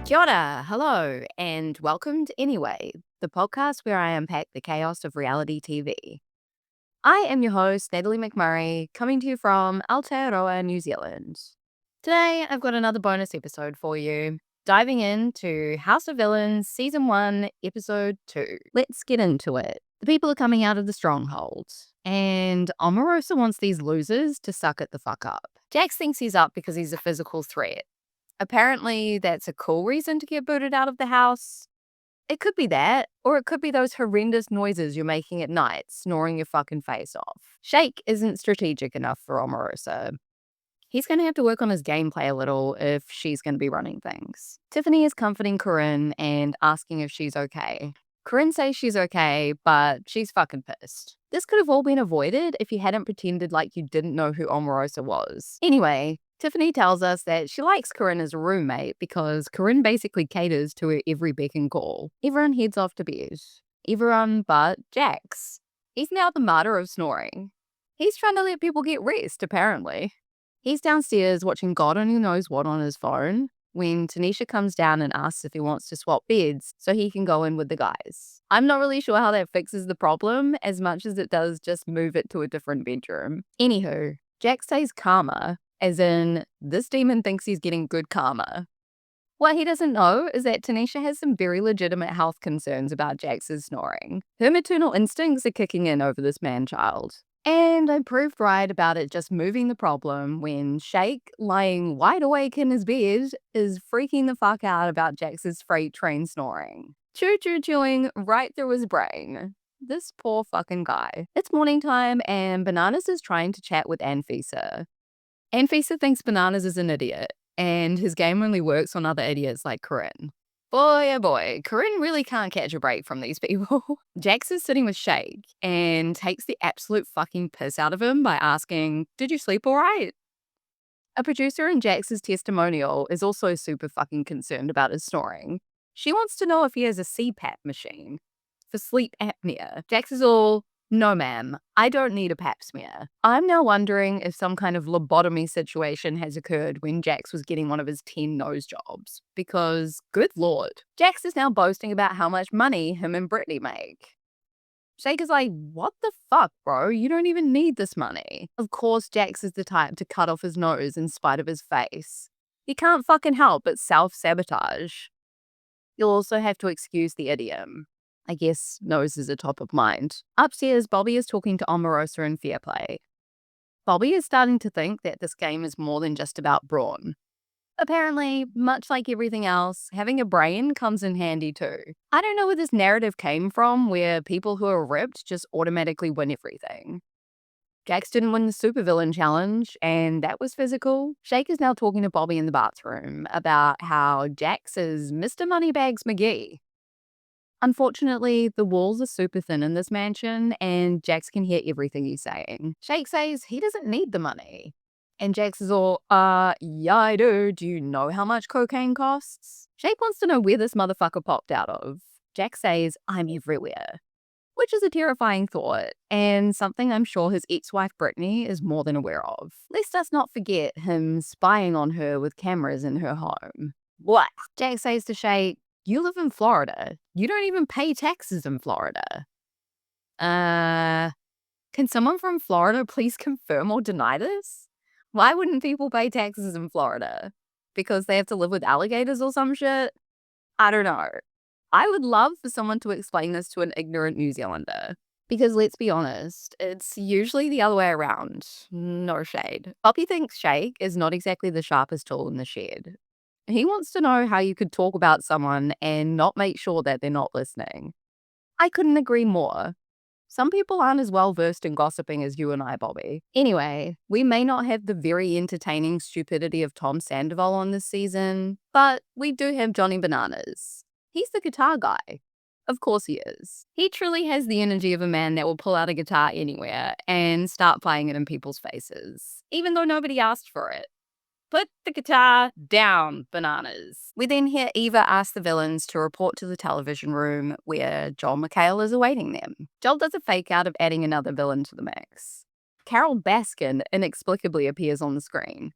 Kia ora, hello, and welcome to Anyway, the podcast where I unpack the chaos of reality TV. I am your host, Natalie McMurray, coming to you from Aotearoa, New Zealand. Today, I've got another bonus episode for you, diving into House of Villains Season 1, Episode 2. Let's get into it. The people are coming out of the stronghold, and Omarosa wants these losers to suck it the fuck up. Jax thinks he's up because he's a physical threat. Apparently, that's a cool reason to get booted out of the house. It could be that, or it could be those horrendous noises you're making at night, snoring your fucking face off. Shake isn't strategic enough for Omarosa. He's going to have to work on his gameplay a little if she's going to be running things. Tiffany is comforting Corinne and asking if she's okay. Corinne says she's okay, but she's fucking pissed. This could have all been avoided if you hadn't pretended like you didn't know who Omarosa was. Anyway, Tiffany tells us that she likes Corinne as a roommate because Corinne basically caters to her every beck and call. Everyone heads off to bed. Everyone but Jax. He's now the martyr of snoring. He's trying to let people get rest, apparently. He's downstairs watching God only knows what on his phone when Tanisha comes down and asks if he wants to swap beds so he can go in with the guys. I'm not really sure how that fixes the problem as much as it does just move it to a different bedroom. Anywho, Jax says karma, as in this demon thinks he's getting good karma. What he doesn't know is that Tanisha has some very legitimate health concerns about Jax's snoring. Her maternal instincts are kicking in over this man-child. And I proved right about it just moving the problem when Shake, lying wide awake in his bed, is freaking the fuck out about Jax's freight train snoring. Chewing right through his brain. This poor fucking guy. It's morning time and Bananas is trying to chat with Anfisa. Anfisa thinks Bananas is an idiot, and his game only works on other idiots like Corinne. Boy, oh boy, Corinne really can't catch a break from these people. Jax is sitting with Shake and takes the absolute fucking piss out of him by asking, "Did you sleep all right?" A producer in Jax's testimonial is also super fucking concerned about his snoring. She wants to know if he has a CPAP machine for sleep apnea. Jax is all, "No, ma'am, I don't need a pap smear." I'm now wondering if some kind of lobotomy situation has occurred when Jax was getting one of his 10 nose jobs. Because, good lord, Jax is now boasting about how much money him and Brittany make. Shake is like, "What the fuck, bro? You don't even need this money." Of course, Jax is the type to cut off his nose in spite of his face. He can't fucking help but self-sabotage. You'll also have to excuse the idiom. I guess noses are top of mind. Upstairs, Bobby is talking to Omarosa and Fairplay. Bobby is starting to think that this game is more than just about brawn. Apparently, much like everything else, having a brain comes in handy too. I don't know where this narrative came from where people who are ripped just automatically win everything. Jax didn't win the supervillain challenge, and that was physical. Shake is now talking to Bobby in the bathroom about how Jax is Mr. Moneybags McGee. Unfortunately, the walls are super thin in this mansion, and Jax can hear everything he's saying. Shake says he doesn't need the money. And Jax is all, yeah, I do. Do you know how much cocaine costs? Shake wants to know where this motherfucker popped out of. Jax says, "I'm everywhere." Which is a terrifying thought, and something I'm sure his ex-wife Brittany is more than aware of. Lest us not forget him spying on her with cameras in her home. What? Jax says to Shake, "You live in Florida. You don't even pay taxes in Florida." Can someone from Florida please confirm or deny this? Why wouldn't people pay taxes in Florida? Because they have to live with alligators or some shit? I don't know. I would love for someone to explain this to an ignorant New Zealander. Because let's be honest, it's usually the other way around. No shade. Poppy thinks Shake is not exactly the sharpest tool in the shed. He wants to know how you could talk about someone and not make sure that they're not listening. I couldn't agree more. Some people aren't as well versed in gossiping as you and I, Bobby. Anyway, we may not have the very entertaining stupidity of Tom Sandoval on this season, but we do have Johnny Bananas. He's the guitar guy. Of course he is. He truly has the energy of a man that will pull out a guitar anywhere and start playing it in people's faces, even though nobody asked for it. Put the guitar down, Bananas. We then hear Eva ask the villains to report to the television room where Joel McHale is awaiting them. Joel does a fake out of adding another villain to the mix. Carol Baskin inexplicably appears on the screen.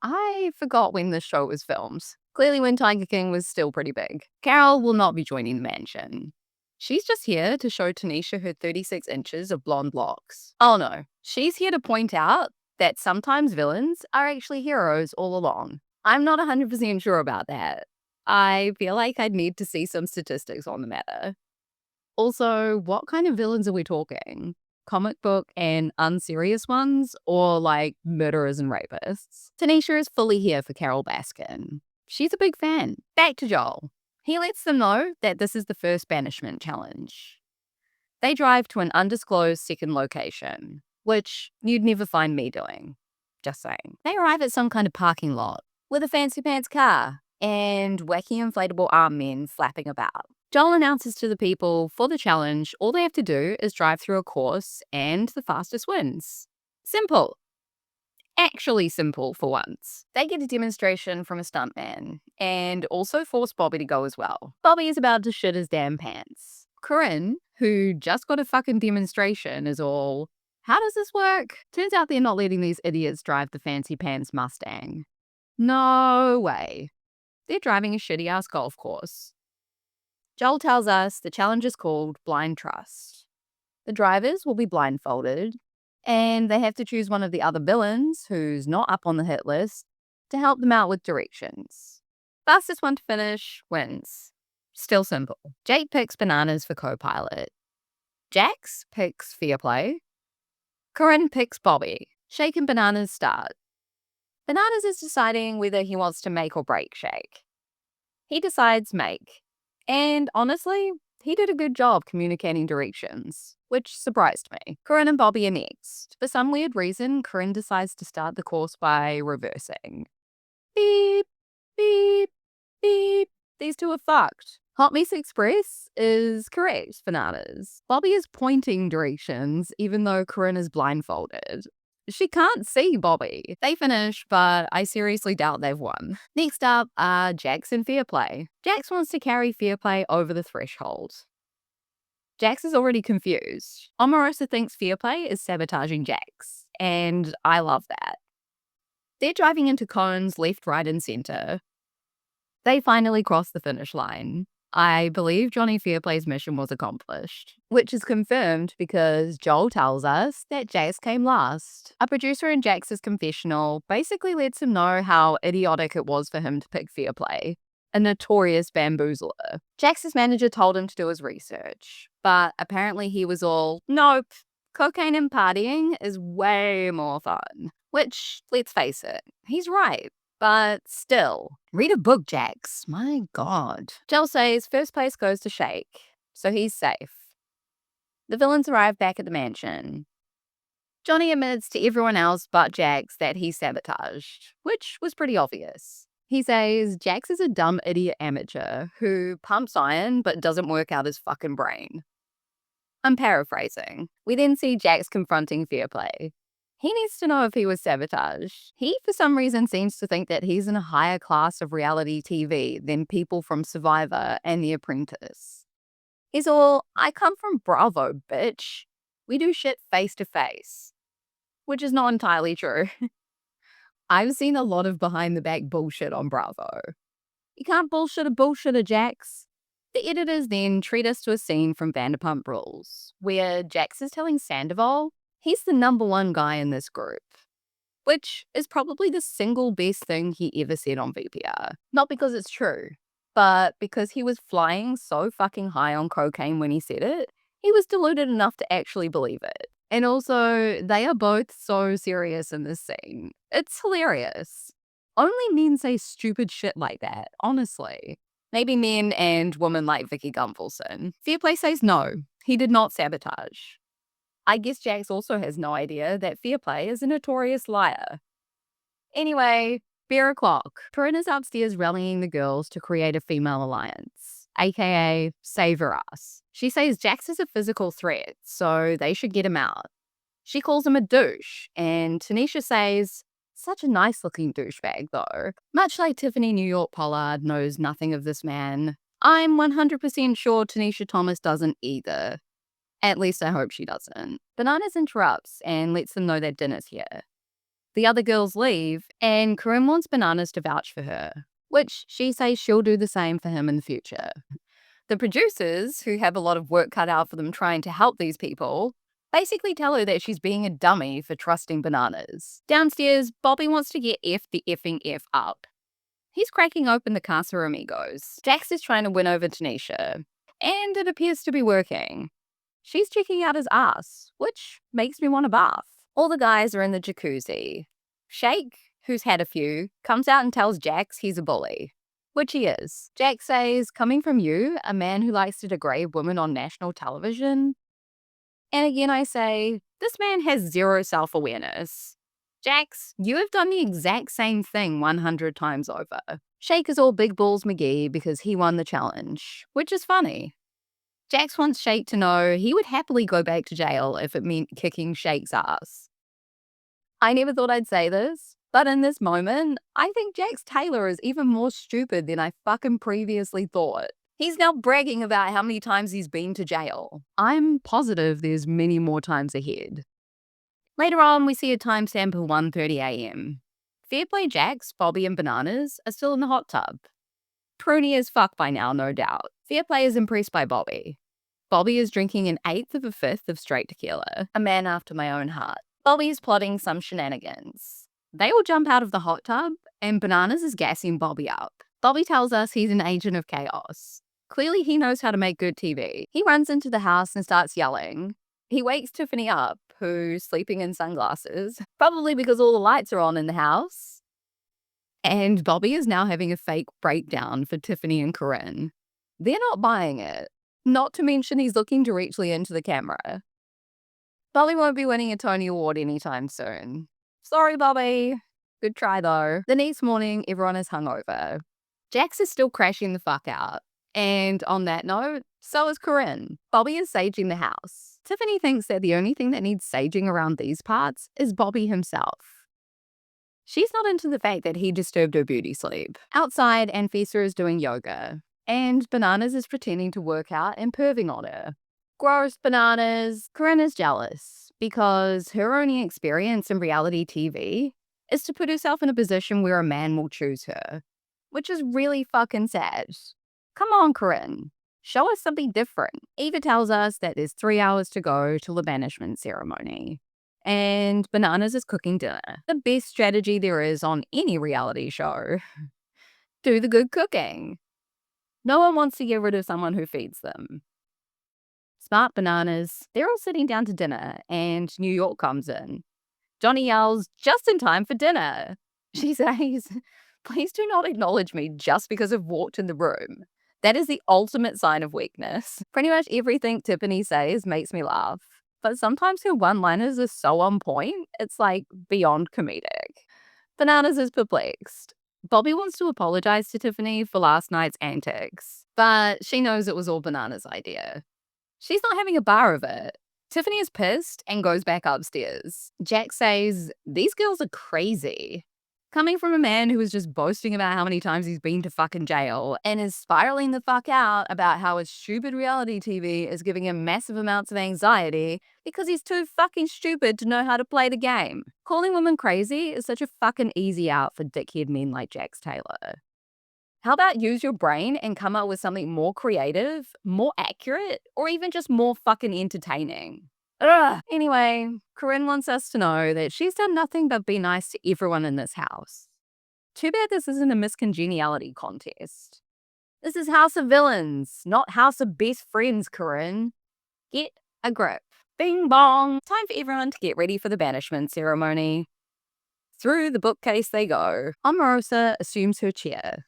I forgot when this show was filmed. Clearly when Tiger King was still pretty big. Carol will not be joining the mansion. She's just here to show Tanisha her 36 inches of blonde locks. Oh no, she's here to point out that sometimes villains are actually heroes all along. I'm not 100% sure about that. I feel like I'd need to see some statistics on the matter. Also, what kind of villains are we talking? Comic book and unserious ones, or like murderers and rapists? Tanisha is fully here for Carol Baskin. She's a big fan. Back to Joel. He lets them know that this is the first banishment challenge. They drive to an undisclosed second location, which you'd never find me doing. Just saying. They arrive at some kind of parking lot with a fancy pants car and wacky inflatable arm men flapping about. Joel announces to the people for the challenge, all they have to do is drive through a course and the fastest wins. Simple. Actually simple for once. They get a demonstration from a stuntman and also force Bobby to go as well. Bobby is about to shit his damn pants. Corinne, who just got a fucking demonstration, is all, how does this work? Turns out they're not letting these idiots drive the fancy pants Mustang. No way. They're driving a shitty ass golf course. Joel tells us the challenge is called Blind Trust. The drivers will be blindfolded, and they have to choose one of the other villains who's not up on the hit list to help them out with directions. Fastest one to finish wins. Still simple. Jake picks Bananas for co-pilot. Jax picks Fairplay. Corinne picks Bobby. Shake and Bananas start. Bananas is deciding whether he wants to make or break Shake. He decides make. And honestly, he did a good job communicating directions, which surprised me. Corinne and Bobby are next. For some weird reason, Corinne decides to start the course by reversing. Beep, beep, beep. These two are fucked. Hot Mess Express is correct, Bananas. Bobby is pointing directions even though Corinne is blindfolded. She can't see Bobby. They finish, but I seriously doubt they've won. Next up are Jax and Fairplay. Jax wants to carry Fairplay over the threshold. Jax is already confused. Omarosa thinks Fairplay is sabotaging Jax, and I love that. They're driving into cones left, right, and center. They finally cross the finish line. I believe Johnny Fairplay's mission was accomplished, which is confirmed because Joel tells us that Jax came last. A producer in Jax's confessional basically lets him know how idiotic it was for him to pick Fairplay, a notorious bamboozler. Jax's manager told him to do his research, but apparently he was all, nope, cocaine and partying is way more fun. Which, let's face it, he's right. But still, read a book, Jax. My God. Joel says first place goes to Shake, so he's safe. The villains arrive back at the mansion. Johnny admits to everyone else but Jax that he sabotaged, which was pretty obvious. He says Jax is a dumb idiot amateur who pumps iron but doesn't work out his fucking brain. I'm paraphrasing. We then see Jax confronting Fairplay. He needs to know if he was sabotaged. He, for some reason, seems to think that he's in a higher class of reality TV than people from Survivor and The Apprentice. He's all, I come from Bravo, bitch. We do shit face to face. Which is not entirely true. I've seen a lot of behind the back bullshit on Bravo. You can't bullshit a bullshitter, Jax. The editors then treat us to a scene from Vanderpump Rules, where Jax is telling Sandoval he's the #1 guy in this group, which is probably the single best thing he ever said on VPR. Not because it's true, but because he was flying so fucking high on cocaine when he said it, he was deluded enough to actually believe it. And also, they are both so serious in this scene. It's hilarious. Only men say stupid shit like that, honestly. Maybe men and women like Vicky Gunvalson. Fairplay says no, he did not sabotage. I guess Jax also has no idea that Fairplay is a notorious liar. Anyway, beer o'clock. Corinne is upstairs rallying the girls to create a female alliance, aka save her ass. She says Jax is a physical threat, so they should get him out. She calls him a douche, and Tanisha says, such a nice looking douchebag though. Much like Tiffany Pollard knows nothing of this man, I'm 100% sure Tanisha Thomas doesn't either. At least I hope she doesn't. Bananas interrupts and lets them know that dinner's here. The other girls leave, and Corinne wants Bananas to vouch for her, which she says she'll do the same for him in the future. The producers, who have a lot of work cut out for them trying to help these people, basically tell her that she's being a dummy for trusting Bananas. Downstairs, Bobby wants to get the effing F up. He's cracking open the Casamigos. Jax is trying to win over Tanisha, and it appears to be working. She's checking out his ass, which makes me want a bath. All the guys are in the jacuzzi. Shake, who's had a few, comes out and tells Jax he's a bully, which he is. Jax says, coming from you, a man who likes to degrade women on national television. And again I say, this man has zero self-awareness. Jax, you have done the exact same thing 100 times over. Shake is all big balls McGee because he won the challenge, which is funny. Jax wants Shake to know he would happily go back to jail if it meant kicking Shake's ass. I never thought I'd say this, but in this moment, I think Jax Taylor is even more stupid than I fucking previously thought. He's now bragging about how many times he's been to jail. I'm positive there's many more times ahead. Later on, we see a timestamp of 1:30 a.m. Fairplay, Jax, Bobby, and Bananas are still in the hot tub. Pruny as fuck by now, no doubt. Fairplay is impressed by Bobby. Bobby is drinking an eighth of a fifth of straight tequila, a man after my own heart. Bobby is plotting some shenanigans. They all jump out of the hot tub, and Bananas is gassing Bobby up. Bobby tells us he's an agent of chaos. Clearly he knows how to make good TV. He runs into the house and starts yelling. He wakes Tiffany up, who's sleeping in sunglasses, probably because all the lights are on in the house. And Bobby is now having a fake breakdown for Tiffany and Corinne. They're not buying it. Not to mention he's looking directly into the camera. Bobby won't be winning a Tony Award anytime soon. Sorry, Bobby. Good try, though. The next morning, everyone is hungover. Jax is still crashing the fuck out. And on that note, so is Corinne. Bobby is saging the house. Tiffany thinks that the only thing that needs saging around these parts is Bobby himself. She's not into the fact that he disturbed her beauty sleep. Outside, Anfisa is doing yoga, and Bananas is pretending to work out and perving on her. Gross, Bananas. Corinne is jealous because her only experience in reality TV is to put herself in a position where a man will choose her, which is really fucking sad. Come on, Corinne. Show us something different. Eva tells us that there's 3 hours to go till the banishment ceremony. And Bananas is cooking dinner. The best strategy there is on any reality show. Do the good cooking. No one wants to get rid of someone who feeds them. Smart Bananas. They're all sitting down to dinner, and New York comes in. Johnny yells, just in time for dinner. She says, please do not acknowledge me just because I've walked in the room. That is the ultimate sign of weakness. Pretty much everything Tiffany says makes me laugh. But sometimes her one-liners are so on point, it's like beyond comedic. Bananas is perplexed. Bobby wants to apologize to Tiffany for last night's antics, but she knows it was all Bananas' idea. She's not having a bar of it. Tiffany is pissed and goes back upstairs. Jax says, these girls are crazy. Coming from a man who was just boasting about how many times he's been to fucking jail and is spiraling the fuck out about how his stupid reality TV is giving him massive amounts of anxiety because he's too fucking stupid to know how to play the game. Calling women crazy is such a fucking easy out for dickhead men like Jax Taylor. How about use your brain and come up with something more creative, more accurate, or even just more fucking entertaining? Ugh. Anyway, Corinne wants us to know that she's done nothing but be nice to everyone in this house. Too bad this isn't a miscongeniality contest. This is House of Villains, not House of Best Friends, Corinne. Get a grip. Bing bong. Time for everyone to get ready for the banishment ceremony. Through the bookcase they go. Omarosa assumes her chair.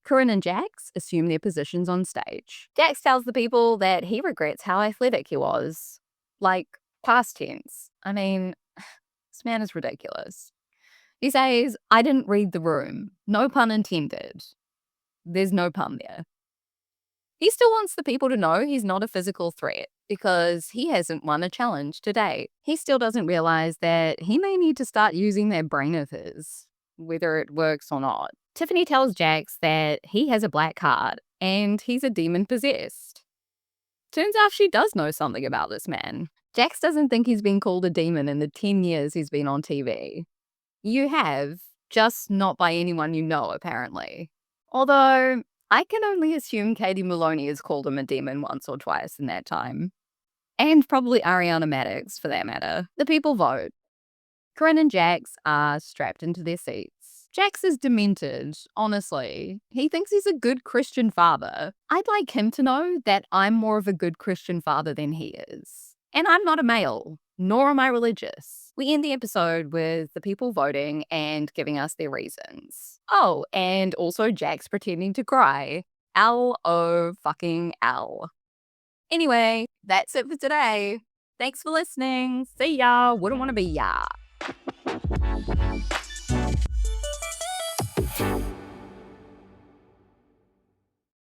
Corinne and Jax assume their positions on stage. Jax tells the people that he regrets how athletic he was. Like, past tense. I mean, this man is ridiculous. He says, I didn't read the room. No pun intended. There's no pun there. He still wants the people to know he's not a physical threat because he hasn't won a challenge to date. He still doesn't realize that he may need to start using that brain of his, whether it works or not. Tiffany tells Jax that he has a black heart and he's a demon possessed. Turns out she does know something about this man. Jax doesn't think he's been called a demon in the 10 years he's been on TV. You have, just not by anyone you know, apparently. Although, I can only assume Katie Maloney has called him a demon once or twice in that time. And probably Ariana Maddox, for that matter. The people vote. Corinne and Jax are strapped into their seats. Jax is demented, honestly. He thinks he's a good Christian father. I'd like him to know that I'm more of a good Christian father than he is. And I'm not a male, nor am I religious. We end the episode with the people voting and giving us their reasons. Oh, and also Jax pretending to cry. L-O fucking L. Anyway, that's it for today. Thanks for listening. See ya. Wouldn't want to be ya.